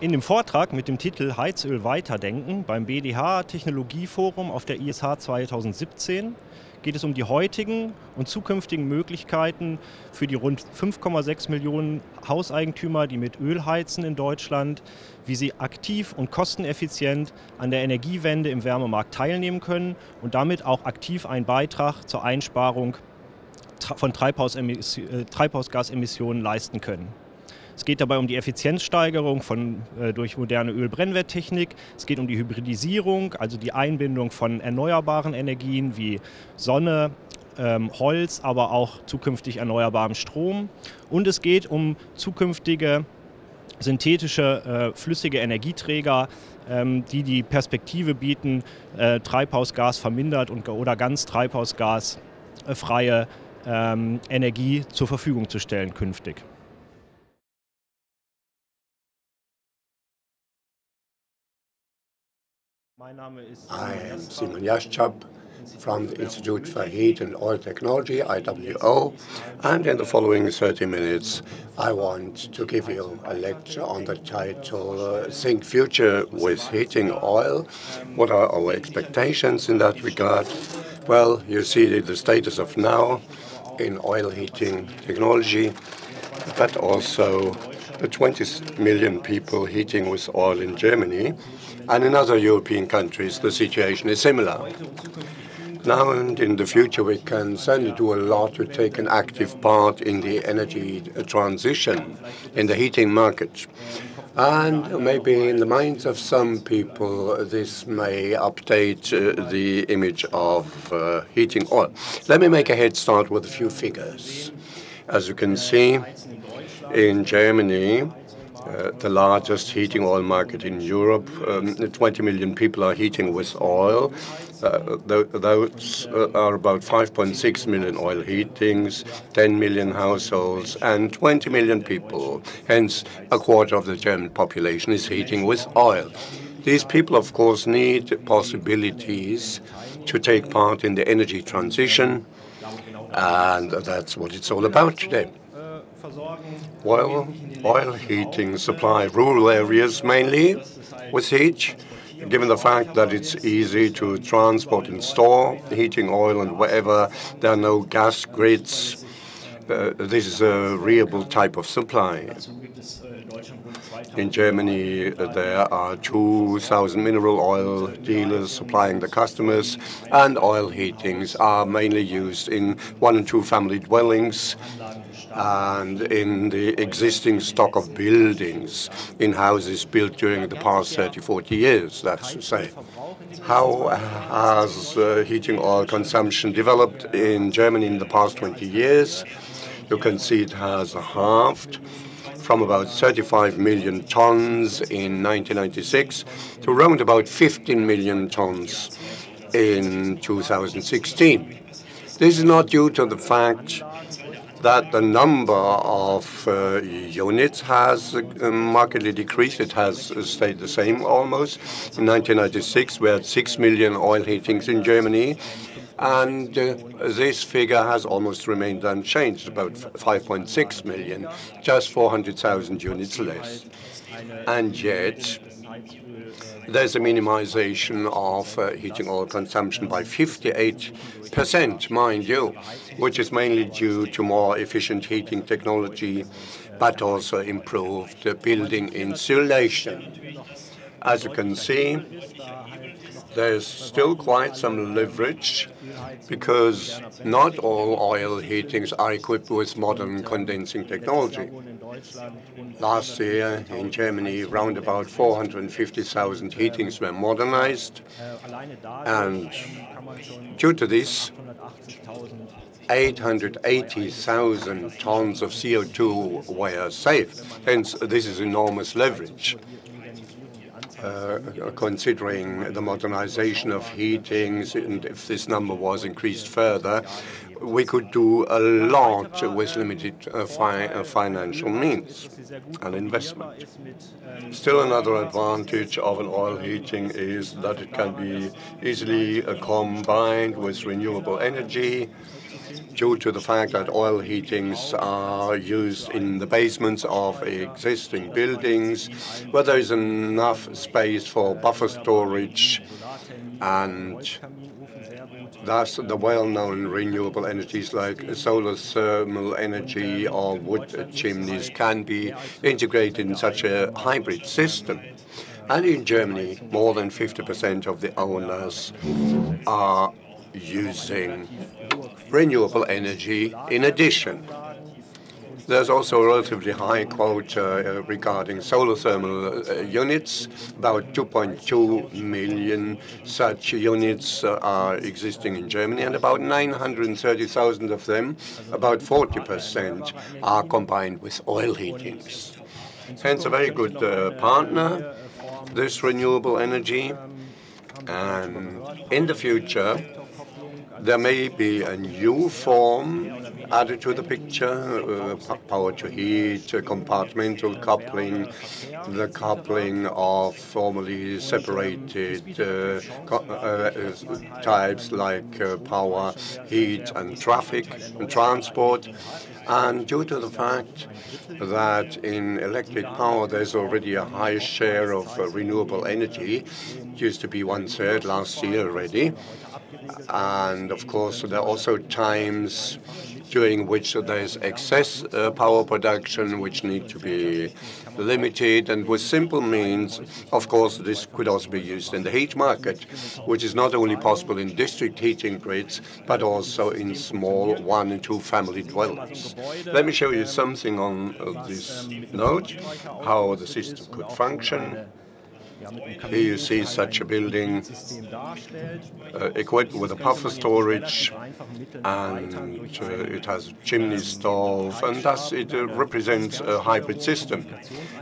In dem Vortrag mit dem Titel Heizöl weiterdenken beim BDH Technologieforum auf der ISH 2017 geht es um die heutigen und zukünftigen Möglichkeiten für die rund 5,6 Millionen Hauseigentümer, die mit Öl heizen in Deutschland, wie sie aktiv und kosteneffizient an der Energiewende im Wärmemarkt teilnehmen können und damit auch aktiv einen Beitrag zur Einsparung von Treibhausgasemissionen leisten können. Es geht dabei um die Effizienzsteigerung durch moderne Ölbrennwerttechnik. Es geht um die Hybridisierung, also die Einbindung von erneuerbaren Energien wie Sonne, Holz, aber auch zukünftig erneuerbarem Strom. Und es geht um zukünftige synthetische flüssige Energieträger, die die Perspektive bieten, Treibhausgas vermindert oder ganz treibhausgasfreie Energie zur Verfügung zu stellen künftig. I am Simon Jastrzab from the Institute for Heat and Oil Technology, IWO, and in the following 30 minutes I want to give you a lecture on the title Think Future with Heating Oil. What are our expectations in that regard? Well, you see the status of now in oil heating technology, but also the 20 million people heating with oil in Germany. And in other European countries, the situation is similar. Now and in the future, we can certainly do a lot to take an active part in the energy transition, in the heating market. And maybe in the minds of some people, this may update the image of heating oil. Let me make a head start with a few figures. As you can see, in Germany, the largest heating oil market in Europe, 20 million people are heating with oil. Those are about 5.6 million oil heatings, 10 million households, and 20 million people. Hence, a quarter of the German population is heating with oil. These people, of course, need possibilities to take part in the energy transition, and that's what it's all about today. Well, oil heating supply rural areas mainly with heat, given the fact that it's easy to transport and store heating oil, and wherever there are no gas grids, this is a reliable type of supply. In Germany, there are 2,000 mineral oil dealers supplying the customers, and oil heatings are mainly used in 1- and 2-family dwellings and in the existing stock of buildings in houses built during the past 30-40 years, that's to say. How has heating oil consumption developed in Germany in the past 20 years? You can see it has halved from about 35 million tons in 1996 to around about 15 million tons in 2016. This is not due to the fact that the number of units has markedly decreased. It has stayed the same almost. In 1996, we had 6 million oil heatings in Germany, and this figure has almost remained unchanged, about 5.6 million, just 400,000 units less. And yet, there's a minimization of heating oil consumption by 58%, mind you, which is mainly due to more efficient heating technology, but also improved building insulation. As you can see, there's still quite some leverage because not all oil heatings are equipped with modern condensing technology. Last year in Germany, around about 450,000 heatings were modernized, and due to this, 880,000 tons of CO2 were saved. Hence, this is enormous leverage. Considering the modernization of heatings, and if this number was increased further, we could do a lot with limited financial means and investment. Still, another advantage of an oil heating is that it can be easily combined with renewable energy. due to the fact that oil heatings are used in the basements of existing buildings, where there is enough space for buffer storage, and thus the well-known renewable energies like solar thermal energy or wood chimneys can be integrated in such a hybrid system. And in Germany, more than 50% of the owners are using renewable energy in addition. There's also a relatively high quota regarding solar thermal units. About 2.2 million such units are existing in Germany, and about 930,000 of them, about 40%, are combined with oil heatings. Hence a very good partner, this renewable energy. And in the future, there may be a new form added to the picture, power to heat, compartmental coupling, the coupling of formerly separated types like power, heat, and traffic and transport. And due to the fact that in electric power there's already a high share of renewable energy, it used to be 1/3 last year already. And of course, there are also times during which there's excess power production, which need to be limited. And with simple means, of course, this could also be used in the heat market, which is not only possible in district heating grids, but also in small 1- and 2-family dwellings. Let me show you something on this note, how the system could function. Here you see such a building equipped with a buffer storage, and it has a chimney stove, and thus it represents a hybrid system.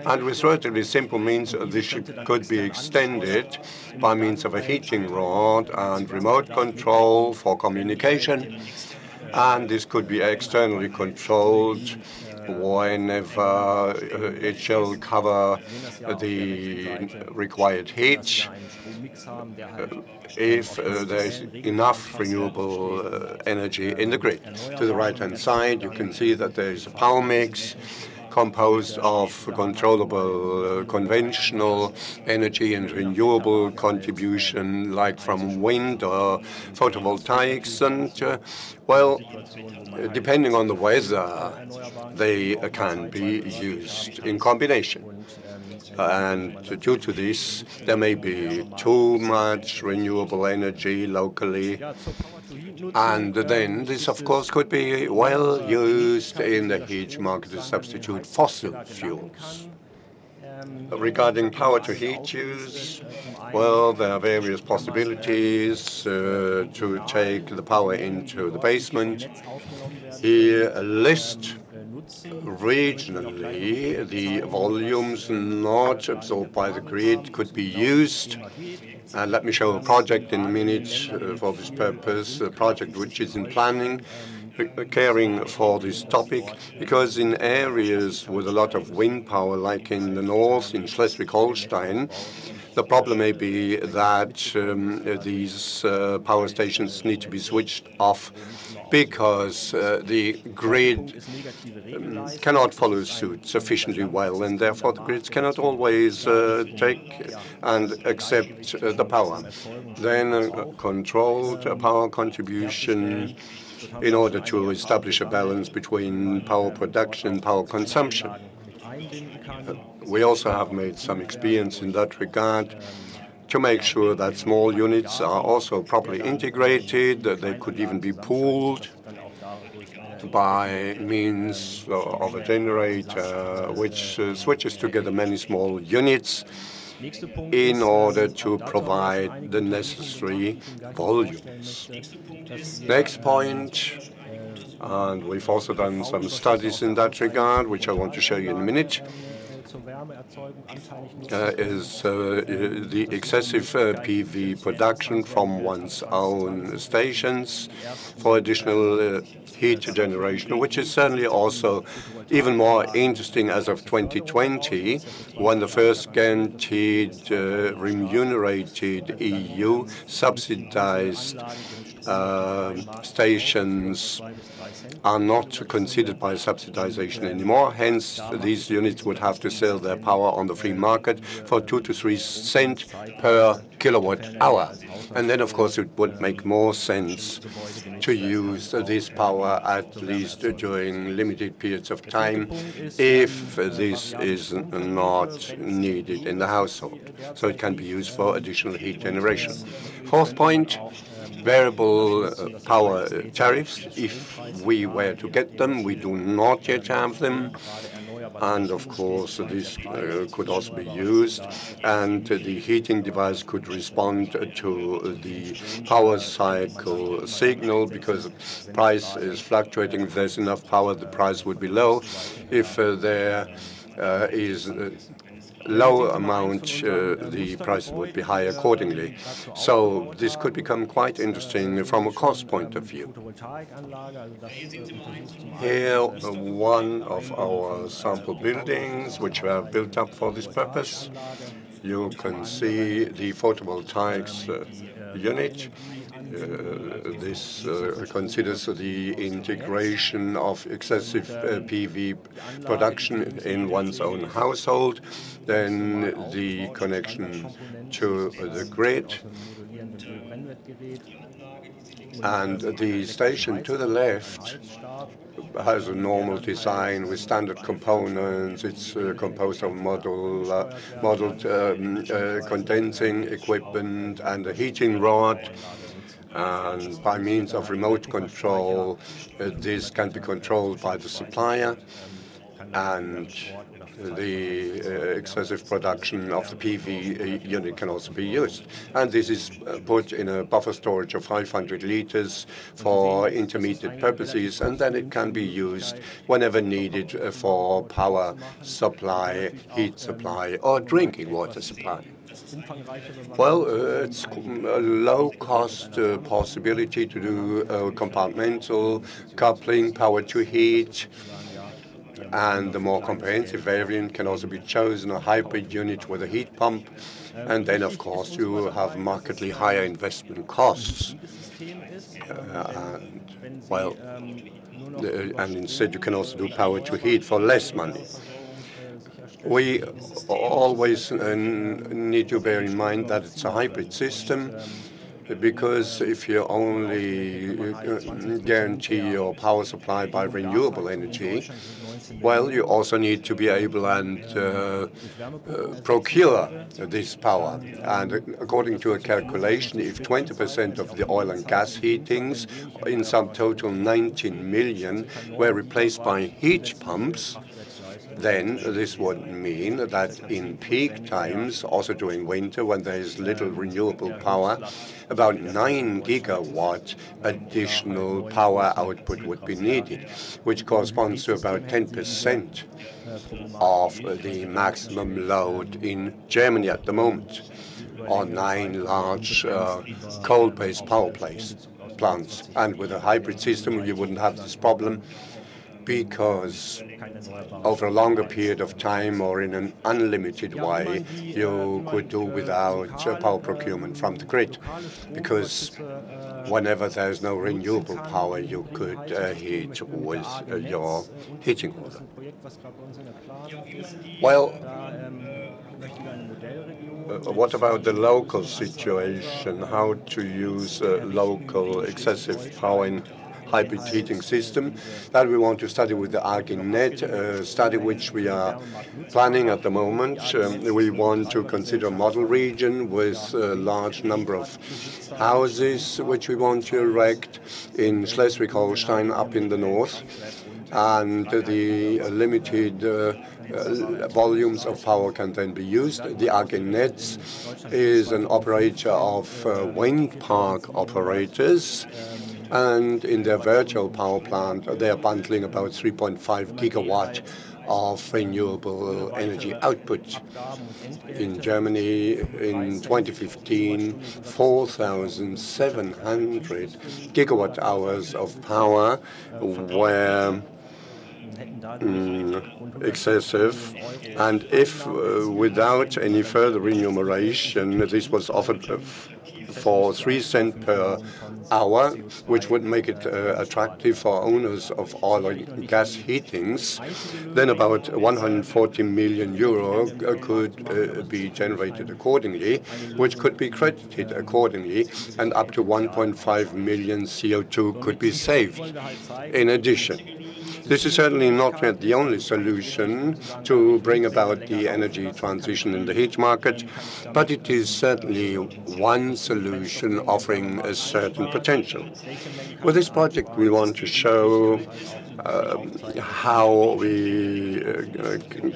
And with relatively simple means, this could be extended by means of a heating rod and remote control for communication. And this could be externally controlled whenever it shall cover the required heat, if there is enough renewable energy in the grid. To the right-hand side, you can see that there is a power mix composed of controllable conventional energy and renewable contribution, like from wind or photovoltaics. And, well, depending on the weather, they can be used in combination. And due to this, there may be too much renewable energy locally. And then this, of course, could be well used in the heat market to substitute fossil fuels. Regarding power to heat use, well, there are various possibilities to take the power into the basement. Here, a list regionally, the volumes not absorbed by the grid could be used. And let me show a project in a minute for this purpose, a project which is in planning, caring for this topic, because in areas with a lot of wind power, like in the north, in Schleswig-Holstein, the problem may be that these power stations need to be switched off because the grid cannot follow suit sufficiently well, and therefore the grids cannot always take and accept the power. Then a controlled power contribution in order to establish a balance between power production and power consumption. We also have made some experience in that regard to make sure that small units are also properly integrated, that they could even be pooled by means of a generator which switches together many small units in order to provide the necessary volumes. Next point, and we've also done some studies in that regard, which I want to show you in a minute, is the excessive PV production from one's own stations for additional heat generation, which is certainly also even more interesting as of 2020, when the first guaranteed remunerated EU subsidized stations are not considered by subsidization anymore. Hence, these units would have to sell their power on the free market for 2 to 3 cents per kilowatt hour. And then, of course, it would make more sense to use this power at least during limited periods of time if this is not needed in the household. So it can be used for additional heat generation. Fourth point, variable power tariffs. If we were to get them, we do not yet have them. And of course, this could also be used, and the heating device could respond to the power cycle signal because the price is fluctuating. If there's enough power, the price would be low. If there is low amount, the price would be high accordingly. So this could become quite interesting from a cost point of view. Here, one of our sample buildings, which were built up for this purpose. You can see the photovoltaics unit. This considers the integration of excessive PV production in one's own household, then the connection to the grid, and the station to the left has a normal design with standard components. It's composed of modeled condensing equipment and a heating rod. And by means of remote control, this can be controlled by the supplier, and the excessive production of the PV unit can also be used. And this is put in a buffer storage of 500 liters for intermediate purposes, and then it can be used whenever needed for power supply, heat supply, or drinking water supply. Well, it's a low-cost possibility to do compartmental coupling, power to heat, and the more comprehensive variant can also be chosen, a hybrid unit with a heat pump, and then, of course, you have markedly higher investment costs. And instead, you can also do power to heat for less money. We always need to bear in mind that it's a hybrid system, because if you only guarantee your power supply by renewable energy, well, you also need to be able and procure this power. And according to a calculation, if 20% of the oil and gas heatings, in some total 19 million, were replaced by heat pumps, then this would mean that in peak times, also during winter when there is little renewable power, about 9 gigawatt additional power output would be needed, which corresponds to about 10% of the maximum load in Germany at the moment, on 9 large coal-based power plants. And with a hybrid system, you wouldn't have this problem, because over a longer period of time or in an unlimited way, you could do without power procurement from the grid, because whenever there's no renewable power, you could heat with your heating order. Well, what about the local situation? How to use local excessive power in hybrid heating system? That we want to study with the ArcGIS study, which we are planning at the moment. We want to consider a model region with a large number of houses, which we want to erect in Schleswig-Holstein up in the north. And the limited volumes of power can then be used. The ArcGIS is an operator of wind park operators, and in their virtual power plant, they are bundling about 3.5 gigawatt of renewable energy output. In Germany, in 2015, 4,700 gigawatt hours of power were excessive, and if without any further remuneration this was offered for 3 cents per hour, which would make it attractive for owners of oil and gas heatings, then about 140 million euro could be generated accordingly, which could be credited accordingly, and up to 1.5 million CO2 could be saved. In addition, this is certainly not yet the only solution to bring about the energy transition in the heat market, but it is certainly one solution offering a certain potential. With this project, we want to show how we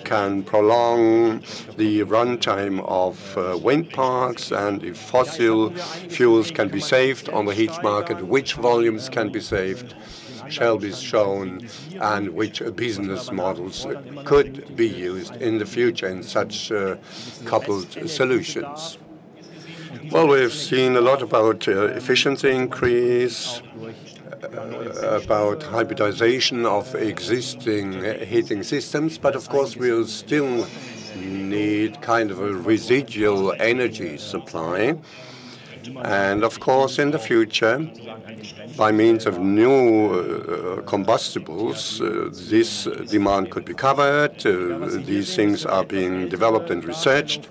can prolong the runtime of wind parks, and if fossil fuels can be saved on the heat market, which volumes can be saved shall be shown, and which business models could be used in the future in such coupled solutions. Well, we've seen a lot about efficiency increase, about hybridization of existing heating systems, but of course we'll still need kind of a residual energy supply. And of course, in the future, by means of new combustibles, this demand could be covered. These things are being developed and researched.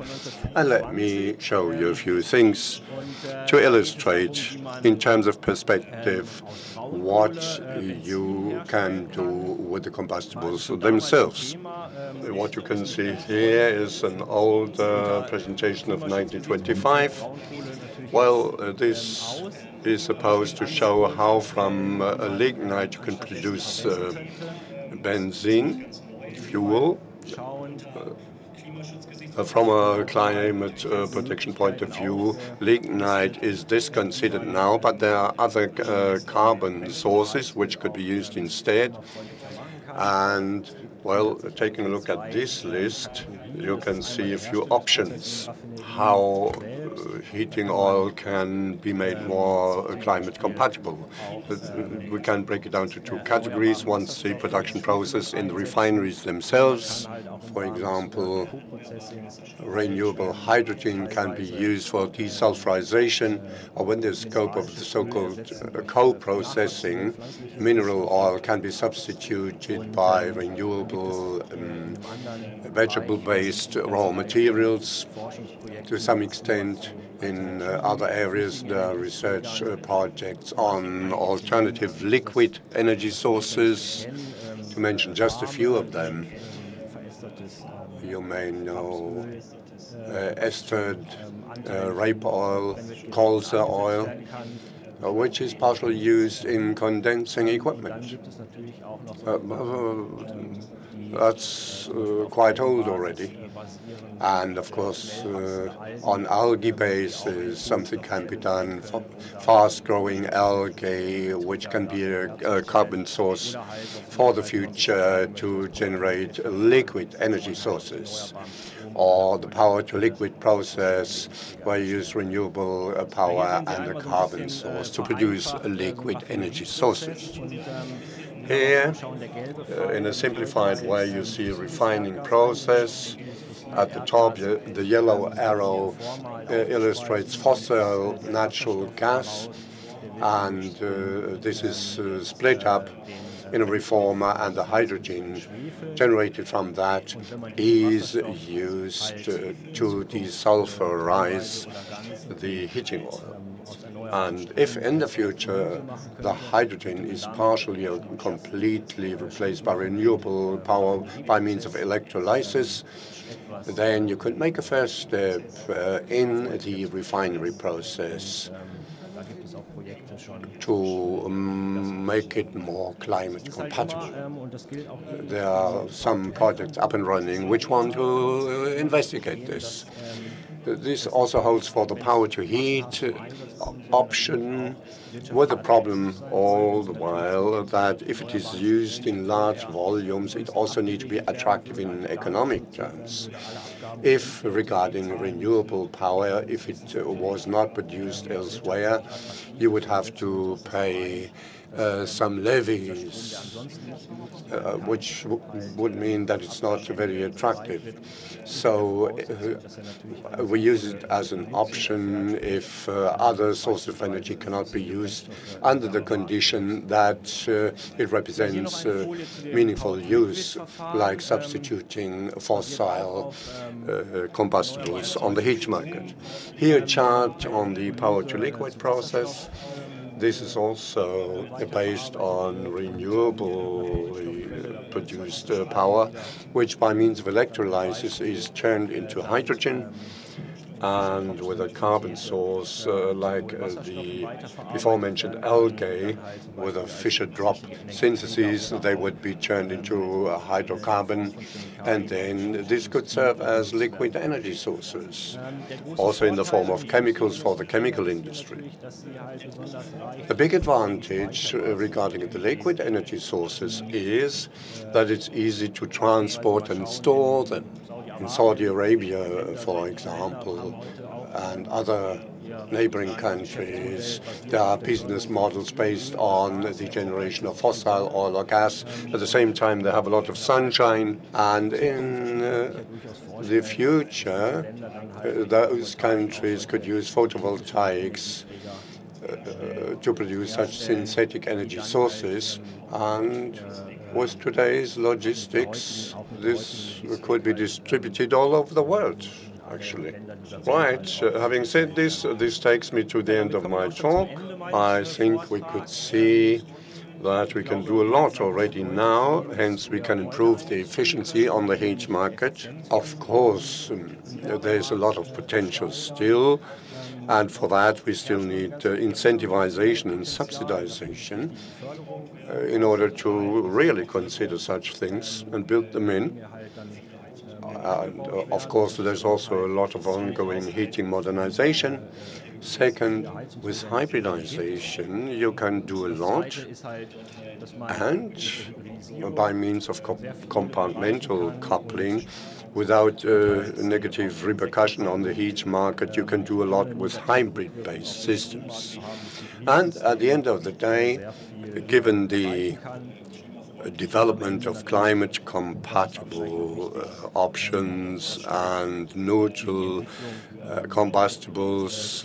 And let me show you a few things to illustrate in terms of perspective what you can do with the combustibles themselves. What you can see here is an old presentation of 1925. Well, this is supposed to show how from lignite you can produce benzene, fuel. From a climate protection point of view, lignite is disconsidered now, but there are other carbon sources which could be used instead. And, well, taking a look at this list, you can see a few options how heating oil can be made more climate compatible. We can break it down to 2 categories. One's the production process in the refineries themselves. For example, renewable hydrogen can be used for desulfurization, or when the scope of the so-called co-processing, mineral oil can be substituted by renewable vegetable-based raw materials. To some extent, in other areas, there are research projects on alternative liquid energy sources. To mention just a few of them, you may know estered rape oil, colza oil, which is partially used in condensing equipment. That's quite old already. And of course, on algae basis, something can be done for fast-growing algae, which can be a carbon source for the future to generate liquid energy sources. Or the power-to-liquid process, where you use renewable power and a carbon source to produce liquid energy sources. Here, in a simplified way, you see a refining process. At the top, the yellow arrow illustrates fossil natural gas, and this is split up in a reformer, and the hydrogen generated from that is used to desulfurize the heating oil. And if in the future the hydrogen is partially or completely replaced by renewable power by means of electrolysis, then you could make a first step in the refinery process to make it more climate compatible. There are some projects up and running which want to investigate this. This also holds for the power-to-heat option, with the problem all the while that if it is used in large volumes, it also needs to be attractive in economic terms. If regarding renewable power, if it was not produced elsewhere, you would have to pay some levies, which would mean that it's not very attractive. So we use it as an option if other sources of energy cannot be used under the condition that it represents meaningful use, like substituting fossil combustibles on the heat market. Here, a chart on the power-to-liquid process. This is also based on renewably produced power, which by means of electrolysis is turned into hydrogen, and with a carbon source like the before-mentioned algae, with a Fischer-Tropsch synthesis, they would be turned into a hydrocarbon, and then this could serve as liquid energy sources, also in the form of chemicals for the chemical industry. The big advantage regarding the liquid energy sources is that it's easy to transport and store them. In Saudi Arabia, for example, and other neighboring countries, there are business models based on the generation of fossil oil or gas. At the same time, they have a lot of sunshine. And in the future, those countries could use photovoltaics to produce such synthetic energy sources. And with today's logistics, this could be distributed all over the world, actually. Right. Having said this, this takes me to the end of my talk. I think we could see that we can do a lot already now, hence we can improve the efficiency on the heat market. Of course, there's a lot of potential still, and for that we still need incentivization and subsidization in order to really consider such things and build them in. And of course, there's also a lot of ongoing heating modernization. Second, with hybridization, you can do a lot, and by means of compartmental coupling, without negative repercussion on the heat market, you can do a lot with hybrid-based systems. And at the end of the day, given the development of climate-compatible options and neutral combustibles,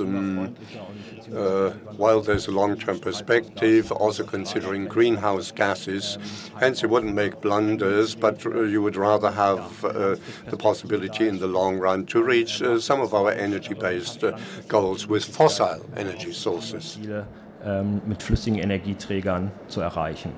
while there's a long-term perspective, also considering greenhouse gases. Hence, you wouldn't make blunders, but you would rather have the possibility in the long run to reach some of our energy-based goals with fossil energy sources. Mit flüssigen Energieträgern zu erreichen.